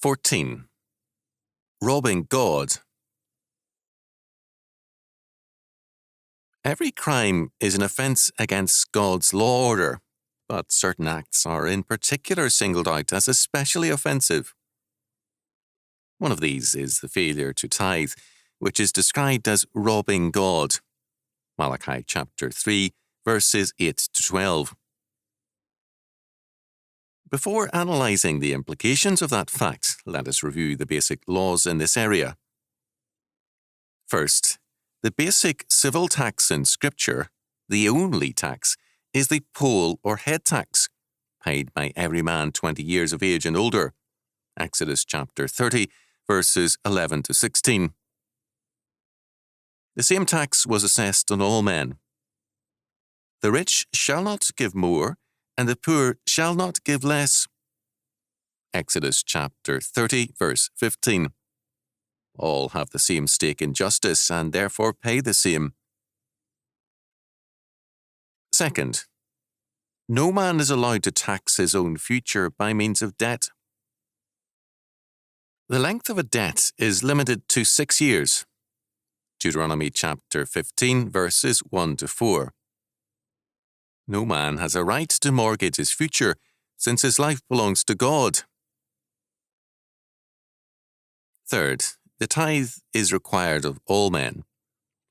14. Robbing God. Every crime is an offence against God's law order, but certain acts are in particular singled out as especially offensive. One of these is the failure to tithe, which is described as robbing God. Malachi chapter 3, verses 8 to 12. Before analysing the implications of that fact, let us review the basic laws in this area. First, the basic civil tax in Scripture, the only tax, is the poll or head tax, paid by every man 20 years of age and older. Exodus chapter 30, verses 11 to 16. The same tax was assessed on all men. The rich shall not give more, and the poor shall not give less. Exodus chapter 30, verse 15. All have the same stake in justice and therefore pay the same. Second, no man is allowed to tax his own future by means of debt. The length of a debt is limited to 6 years. Deuteronomy chapter 15, verses 1 to 4. No man has a right to mortgage his future, since his life belongs to God. Third, the tithe is required of all men.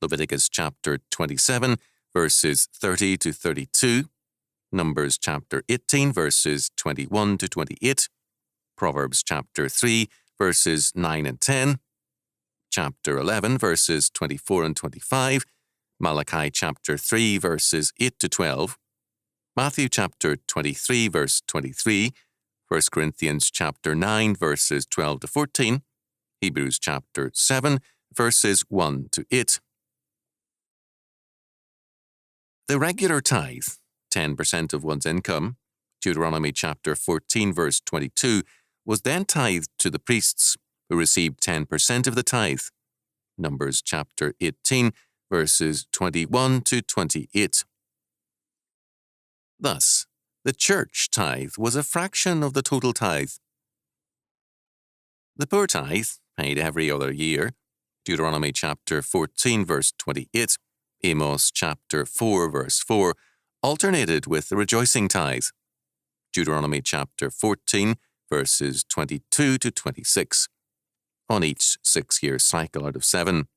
Leviticus chapter 27, verses 30 to 32, Numbers chapter 18, verses 21 to 28, Proverbs chapter 3, verses 9 and 10, chapter 11, verses 24 and 25, Malachi chapter 3, verses 8 to 12, Matthew chapter 23, verse 23, 1 Corinthians chapter 9, verses 12 to 14, Hebrews chapter 7, verses 1 to 8. The regular tithe, 10% of one's income, Deuteronomy chapter 14, verse 22, was then tithed to the priests, who received 10% of the tithe, Numbers chapter 18, verses 21 to 28. Thus, the church tithe was a fraction of the total tithe. The poor tithe, paid every other year, Deuteronomy chapter 14, verse 28, Amos chapter 4, verse 4, alternated with the rejoicing tithe, Deuteronomy chapter 14, verses 22 to 26, on each 6-year cycle out of 7.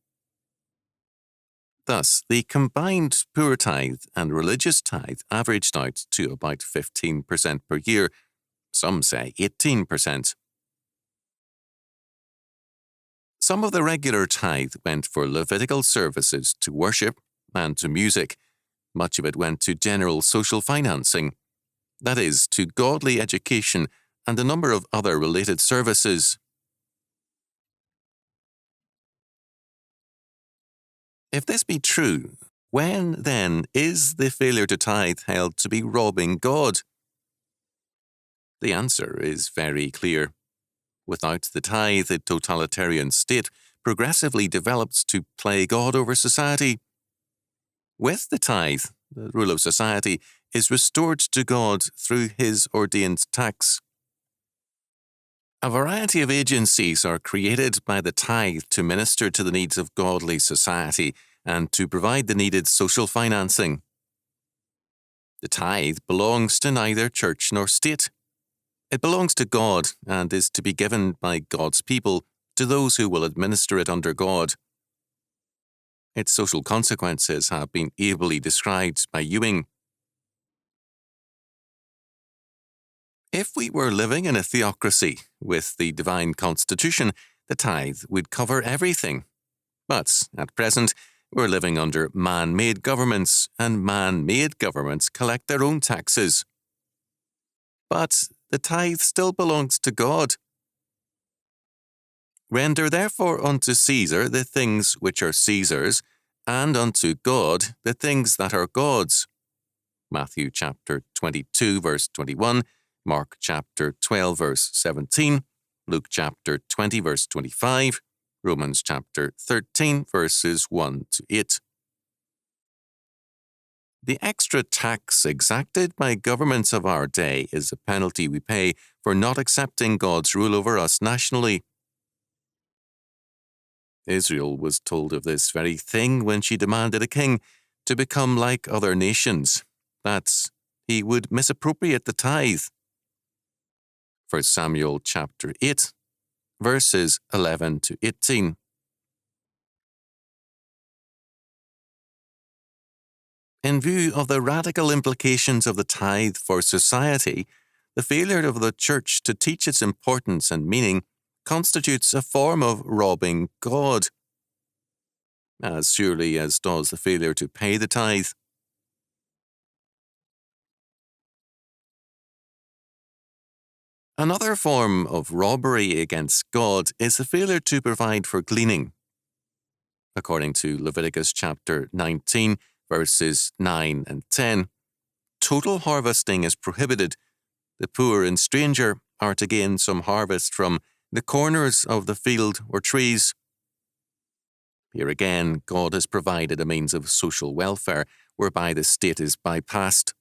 Thus, the combined poor tithe and religious tithe averaged out to about 15% per year, some say 18%. Some of the regular tithe went for Levitical services to worship and to music. Much of it went to general social financing, that is, to godly education and a number of other related services. If this be true, when, then, is the failure to tithe held to be robbing God? The answer is very clear. Without the tithe, the totalitarian state progressively develops to play God over society. With the tithe, the rule of society is restored to God through his ordained tax. A variety of agencies are created by the tithe to minister to the needs of godly society and to provide the needed social financing. The tithe belongs to neither church nor state. It belongs to God and is to be given by God's people to those who will administer it under God. Its social consequences have been ably described by Ewing. If we were living in a theocracy with the divine constitution, the tithe would cover everything. But at present, we're living under man-made governments, and man-made governments collect their own taxes. But the tithe still belongs to God. Render therefore unto Caesar the things which are Caesar's, and unto God the things that are God's. Matthew chapter 22, verse 21, Mark chapter 12, verse 17, Luke chapter 20, verse 25, Romans chapter 13, verses 1 to 8. The extra tax exacted by governments of our day is a penalty we pay for not accepting God's rule over us nationally. Israel was told of this very thing when she demanded a king to become like other nations, that he would misappropriate the tithe. 1 Samuel chapter 8, verses 11 to 18. In view of the radical implications of the tithe for society, the failure of the Church to teach its importance and meaning constitutes a form of robbing God, as surely as does the failure to pay the tithe. Another form of robbery against God is the failure to provide for gleaning. According to Leviticus chapter 19, verses 9 and 10, total harvesting is prohibited. The poor and stranger are to gain some harvest from the corners of the field or trees. Here again, God has provided a means of social welfare whereby the state is bypassed.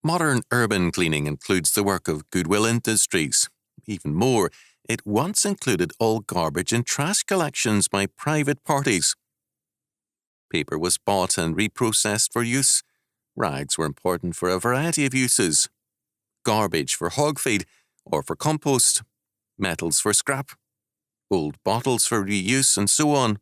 Modern urban cleaning includes the work of goodwill industries. Even more, it once included all garbage and trash collections by private parties. Paper was bought and reprocessed for use. Rags were important for a variety of uses. Garbage for hog feed or for compost. Metals for scrap. Old bottles for reuse, and so on.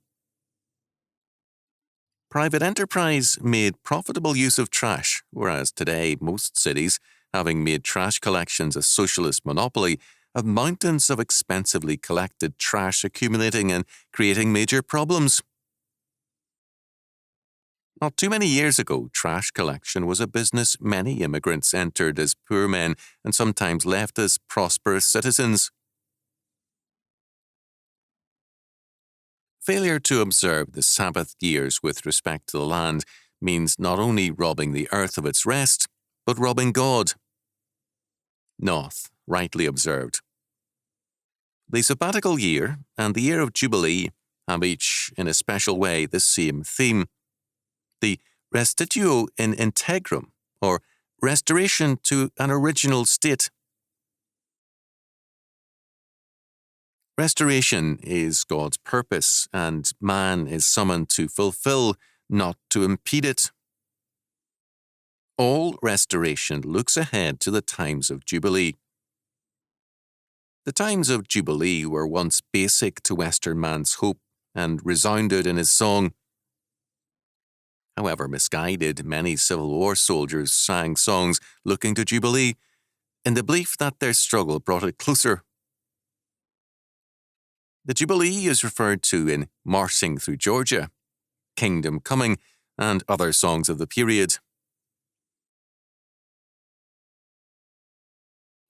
Private enterprise made profitable use of trash, whereas today most cities, having made trash collections a socialist monopoly, have mountains of expensively collected trash accumulating and creating major problems. Not too many years ago, trash collection was a business many immigrants entered as poor men and sometimes left as prosperous citizens. Failure to observe the Sabbath years with respect to the land means not only robbing the earth of its rest, but robbing God. Noth, rightly observed. The sabbatical year and the year of Jubilee have each, in a special way, the same theme: the restitutio in integrum, or restoration to an original state. Restoration is God's purpose, and man is summoned to fulfill, not to impede it. All restoration looks ahead to the times of Jubilee. The times of Jubilee were once basic to Western man's hope and resounded in his song. However misguided, many Civil War soldiers sang songs looking to Jubilee in the belief that their struggle brought it closer. The Jubilee is referred to in Marching Through Georgia, Kingdom Coming, and other songs of the period.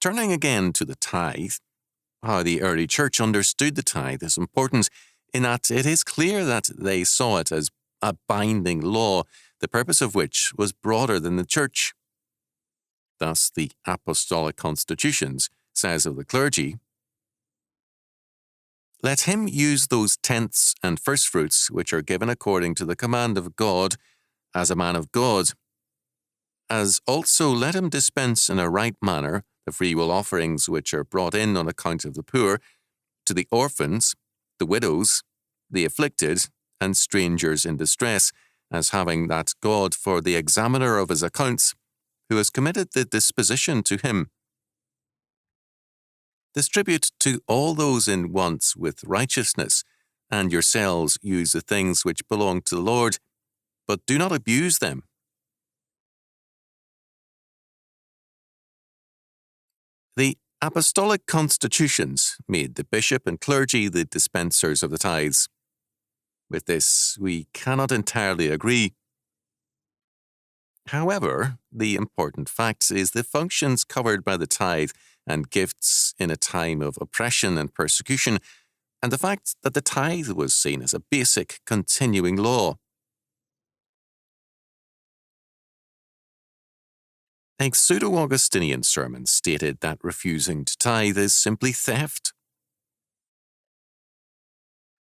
Turning again to the tithe, how the early church understood the tithe is important in that it is clear that they saw it as a binding law, the purpose of which was broader than the church. Thus, the Apostolic Constitutions says of the clergy, "Let him use those tenths and firstfruits which are given according to the command of God, as a man of God, as also let him dispense in a right manner the freewill offerings which are brought in on account of the poor, to the orphans, the widows, the afflicted, and strangers in distress, as having that God for the examiner of his accounts, who has committed the disposition to him. Distribute to all those in want with righteousness, and yourselves use the things which belong to the Lord, but do not abuse them." The Apostolic Constitutions made the bishop and clergy the dispensers of the tithes. With this, we cannot entirely agree. However, the important fact is the functions covered by the tithe and gifts in a time of oppression and persecution, and the fact that the tithe was seen as a basic, continuing law. A pseudo-Augustinian sermon stated that refusing to tithe is simply theft.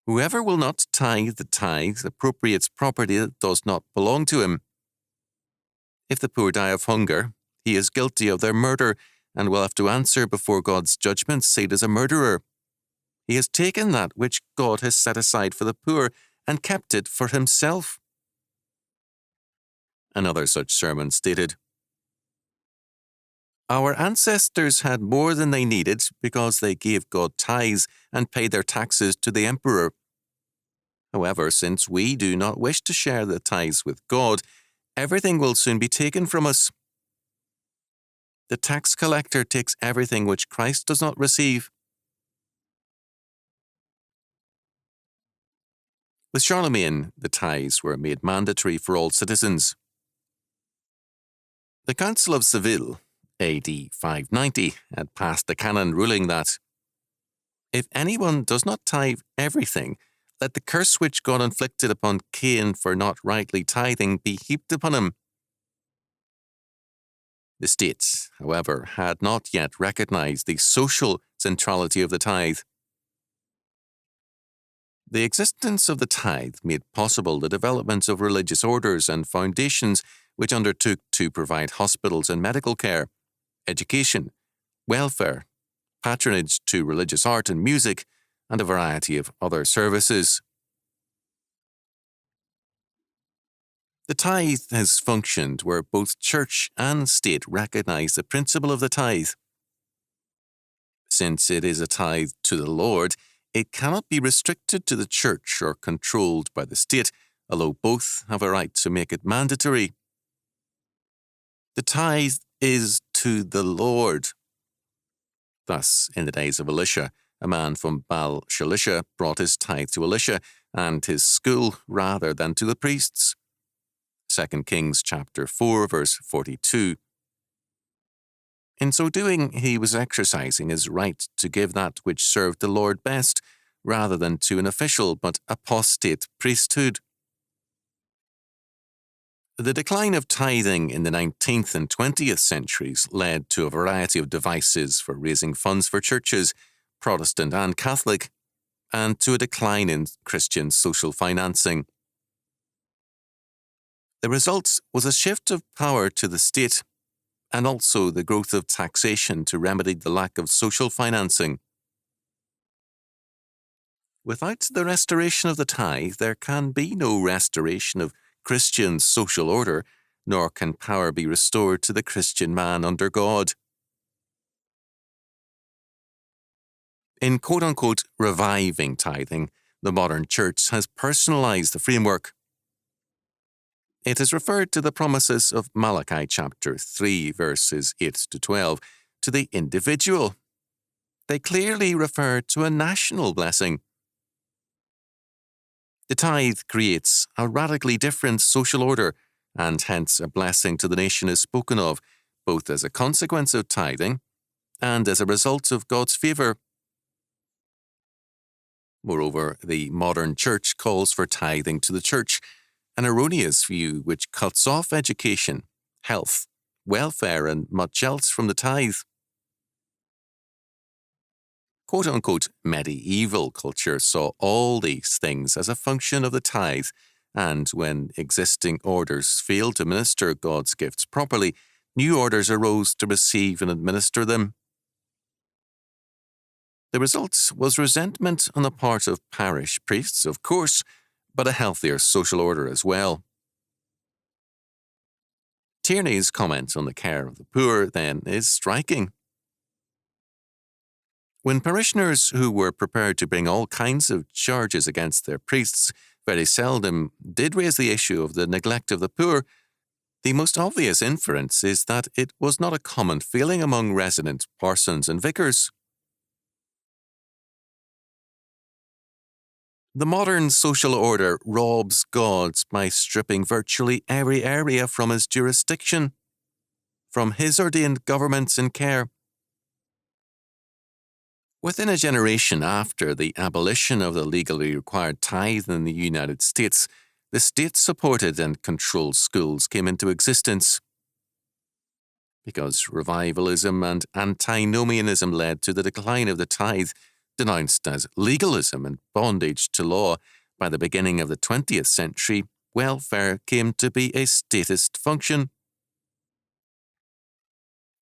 Whoever will not tithe the tithe appropriates property that does not belong to him. If the poor die of hunger, he is guilty of their murder and will have to answer before God's judgment seat as a murderer. He has taken that which God has set aside for the poor and kept it for himself. Another such sermon stated, "Our ancestors had more than they needed because they gave God tithes and paid their taxes to the emperor. However, since we do not wish to share the tithes with God, everything will soon be taken from us. The tax collector takes everything which Christ does not receive." With Charlemagne, the tithes were made mandatory for all citizens. The Council of Seville, AD 590, had passed a canon ruling that if anyone does not tithe everything, let the curse which God inflicted upon Cain for not rightly tithing be heaped upon him. The state, however, had not yet recognized the social centrality of the tithe. The existence of the tithe made possible the development of religious orders and foundations which undertook to provide hospitals and medical care, education, welfare, patronage to religious art and music, and a variety of other services. The tithe has functioned where both church and state recognize the principle of the tithe. Since it is a tithe to the Lord, it cannot be restricted to the church or controlled by the state, although both have a right to make it mandatory. The tithe is to the Lord. Thus, in the days of Elisha, a man from Baal-Shalisha brought his tithe to Elisha and his school rather than to the priests. 2 Kings chapter 4, verse 42. In so doing, he was exercising his right to give that which served the Lord best, rather than to an official but apostate priesthood. The decline of tithing in the 19th and 20th centuries led to a variety of devices for raising funds for churches, Protestant and Catholic, and to a decline in Christian social financing. The result was a shift of power to the state, and also the growth of taxation to remedy the lack of social financing. Without the restoration of the tithe, there can be no restoration of Christian social order, nor can power be restored to the Christian man under God. In quote-unquote reviving tithing, the modern church has personalized the framework. It has referred to the promises of Malachi chapter 3, verses 8 to 12, to the individual. They clearly refer to a national blessing. The tithe creates a radically different social order, and hence a blessing to the nation is spoken of, both as a consequence of tithing and as a result of God's favour. Moreover, the modern church calls for tithing to the church, an erroneous view which cuts off education, health, welfare, and much else from the tithe. Quote-unquote medieval culture saw all these things as a function of the tithe, and when existing orders failed to minister God's gifts properly, new orders arose to receive and administer them. The result was resentment on the part of parish priests, of course, but a healthier social order as well. Tierney's comment on the care of the poor, then, is striking. When parishioners who were prepared to bring all kinds of charges against their priests very seldom did raise the issue of the neglect of the poor, the most obvious inference is that it was not a common feeling among resident parsons and vicars. The modern social order robs God by stripping virtually every area from his jurisdiction, from his ordained governments and care. Within a generation after the abolition of the legally required tithe in the United States, the state-supported and controlled schools came into existence. Because revivalism and antinomianism led to the decline of the tithe, denounced as legalism and bondage to law by the beginning of the 20th century, welfare came to be a statist function.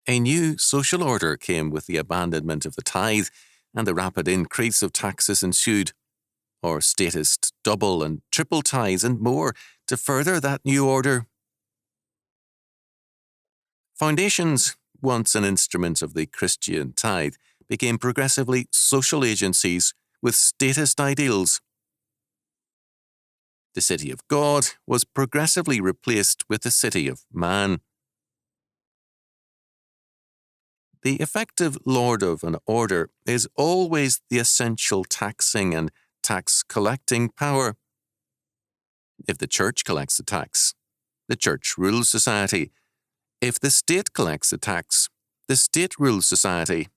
A new social order came with the abandonment of the tithe, and the rapid increase of taxes ensued, or statist double and triple tithes and more to further that new order. Foundations, once an instrument of the Christian tithe, became progressively social agencies with statist ideals. The city of God was progressively replaced with the city of man. The effective lord of an order is always the essential taxing and tax-collecting power. If the church collects the tax, the church rules society. If the state collects the tax, the state rules society.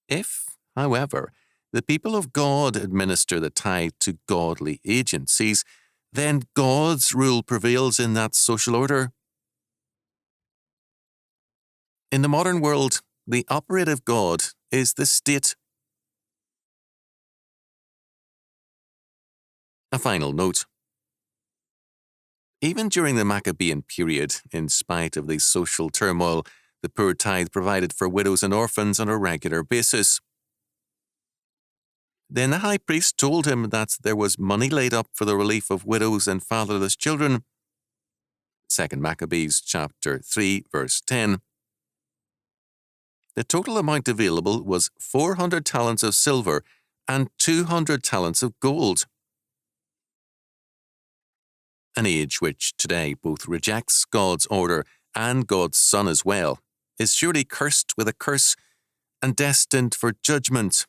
If, however, the people of God administer the tithe to godly agencies, then God's rule prevails in that social order. In the modern world, the operative God is the state. A final note. Even during the Maccabean period, in spite of the social turmoil, the poor tithe provided for widows and orphans on a regular basis. Then the high priest told him that there was money laid up for the relief of widows and fatherless children. 2 Maccabees chapter 3, verse 10. The total amount available was 400 talents of silver and 200 talents of gold. An age which today both rejects God's order and God's Son as well, is surely cursed with a curse and destined for judgment.